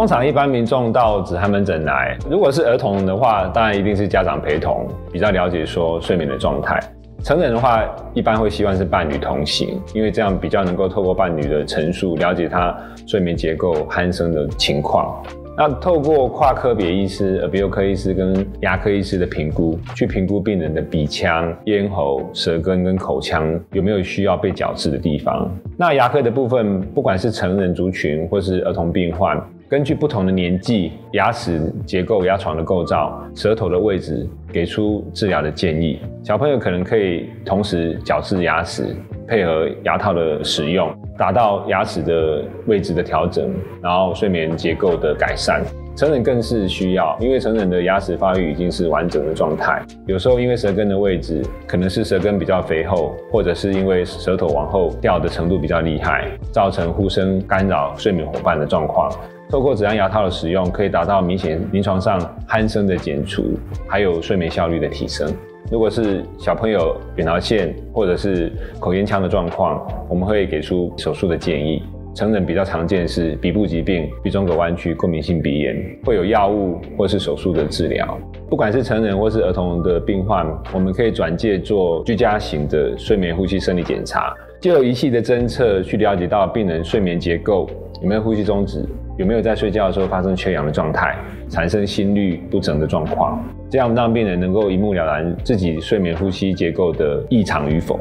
通常一般民众到止鼾门诊来，如果是儿童的话，当然一定是家长陪同，比较了解说睡眠的状态。成人的话，一般会希望是伴侣同行，因为这样比较能够透过伴侣的陈述，了解他睡眠结构、鼾声的情况。那透过跨科别医师、耳鼻喉科医师跟牙科医师的评估，去评估病人的鼻腔、咽喉、舌根跟口腔有没有需要被矫治的地方。那牙科的部分，不管是成人族群或是儿童病患，根据不同的年纪、牙齿结构、牙床的构造、舌头的位置，给出治疗的建议。小朋友可能可以同时矫治牙齿，配合牙套的使用，达到牙齿的位置的调整，然后睡眠结构的改善。成人更是需要，因为成人的牙齿发育已经是完整的状态，有时候因为舌根的位置，可能是舌根比较肥厚，或者是因为舌头往后掉的程度比较厉害，造成呼声干扰睡眠伙伴的状况。透过止鼾牙套的使用，可以达到明显临床上鼾声的减除，还有睡眠效率的提升。如果是小朋友扁桃腺或者是口咽腔的状况，我们会给出手术的建议。成人比较常见是鼻部疾病、鼻中隔弯曲、过敏性鼻炎，会有药物或是手术的治疗。不管是成人或是儿童的病患，我们可以转介做居家型的睡眠呼吸生理检查，藉由仪器的侦测去了解到病人睡眠结构有没有呼吸中止，有没有在睡觉的时候发生缺氧的状态，产生心律不整的状况，这样让病人能够一目了然自己睡眠呼吸结构的异常与否。